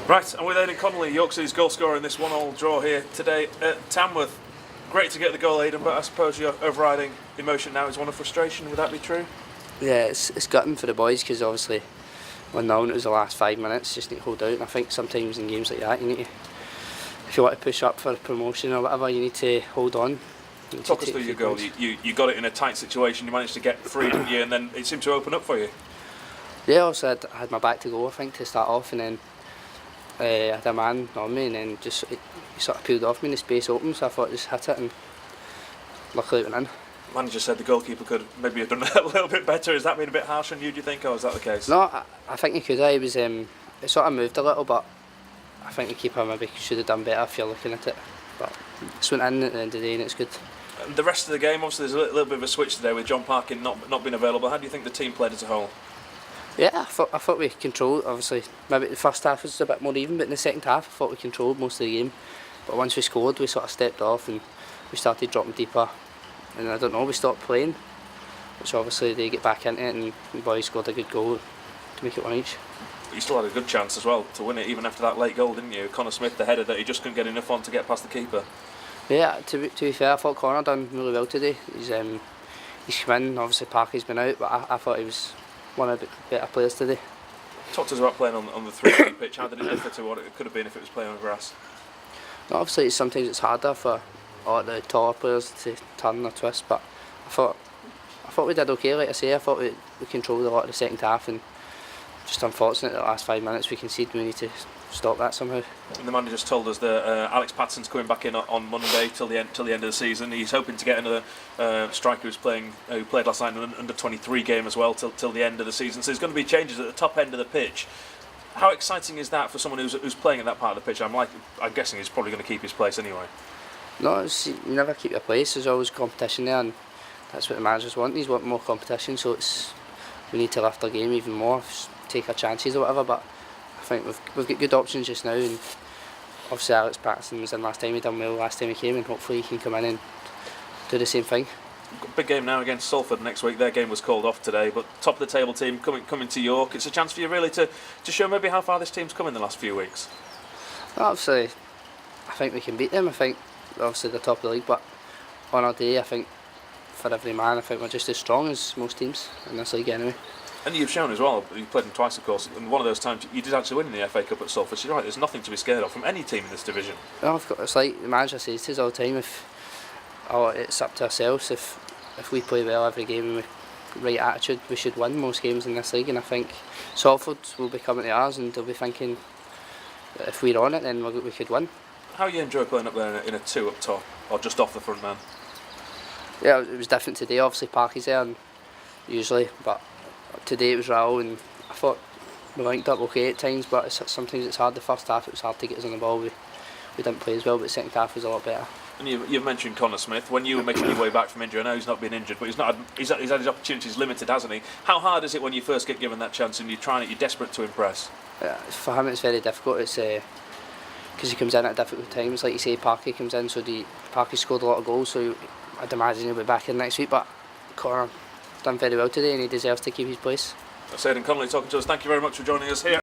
Right, and with Aidan Connolly, York City's goal scorer in this 1-1 draw here today at Tamworth. Great to get the goal, Aidan, but I suppose your overriding emotion now is one of frustration. Would that be true? Yeah, it's gutting for the boys because obviously 1-0, it was the last 5 minutes, just need to hold out. And I think sometimes in games like that, you need to, if you want to push up for a promotion or whatever, you need to hold on. Talk us through your goal. You got it in a tight situation, you managed to get free, didn't you? And then it seemed to open up for you. Yeah, also I had my back to goal, I think, to start off, and then I had a man on me, and then just he sort of peeled off me and the space opened, so I thought I just hit it, and luckily it went in. The manager said the goalkeeper could maybe have done that a little bit better. Has that been a bit harsh on you, do you think, or is that the case? No, I think he could have. He was, it sort of moved a little, but I think the keeper maybe should have done better if you're looking at it. But it just went in at the end of the day, and it's good. And the rest of the game, obviously, there's a little bit of a switch today with John Parkin not being available. How do you think the team played as a whole? Yeah, I thought we controlled. Obviously, maybe the first half was a bit more even, but in the second half, I thought we controlled most of the game. But once we scored, we sort of stepped off and we started dropping deeper. And I don't know, we stopped playing, which obviously they get back into it, and the boys scored a good goal to make it one each. But you still had a good chance as well to win it, even after that late goal, didn't you? Connor Smith, the header that he just couldn't get enough on to get past the keeper. Yeah, to be fair, I thought Connor done really well today. He's come in, obviously Parky's been out, but I thought he was one of the better players today. Talk to us about playing on the 3-3 pitch. How did it differ to what it could have been if it was playing on grass? No, obviously, sometimes it's harder for all the taller players to turn or twist, but I thought we did okay. Like I say, I thought we controlled a lot of the second half, and just unfortunate that the last 5 minutes we conceded. We need to stop that somehow. And the manager just told us that Alex Patson's coming back in on Monday till the end of the season. He's hoping to get another striker who played last night in an under-23 game as well till the end of the season. So there's going to be changes at the top end of the pitch. How exciting is that for someone who's playing at that part of the pitch? I'm guessing he's probably going to keep his place anyway. No, you never keep your place. There's always competition there, and that's what the managers want. He's want more competition, so we need to lift our game even more, take our chances or whatever. But I think we've got good options just now, and obviously Alex Patterson was in last time. He done well last time he came, and hopefully he can come in and do the same thing. Big game now against Salford next week. Their game was called off today, but top of the table team coming to York. It's a chance for you really to show maybe how far this team's come in the last few weeks. Well, obviously, I think we can beat them. I think obviously they're top of the league, but on our day, I think for every man, I think we're just as strong as most teams in this league anyway. And you've shown as well, you played them twice of course, and one of those times you did actually win in the FA Cup at Salford, so you're right, there's nothing to be scared of from any team in this division. Well, it's like the manager says to us all the time, it's up to ourselves. If we play well every game and with the right attitude, we should win most games in this league, and I think Salford will be coming to ours and they'll be thinking that if we're on it then we could win. How you enjoy playing up there in a 2 up top, or just off the front man? Yeah, it was different today. Obviously Parky's there and usually, but today it was Raul, and I thought we linked up okay at times, but sometimes it's hard. The first half it was hard to get us on the ball. We didn't play as well, but the second half was a lot better. And you've mentioned Connor Smith. When you were making your way back from injury, I know he's not been injured, but he's had his opportunities limited, hasn't he? How hard is it when you first get given that chance and you're desperate to impress? For him it's very difficult. It's because he comes in at difficult times. Like you say, Parky comes in, so Parky scored a lot of goals, so I'd imagine he'll be back in next week. But Connor done very well today, and he deserves to keep his place. That's Aidan Connolly talking to us. Thank you very much for joining us here.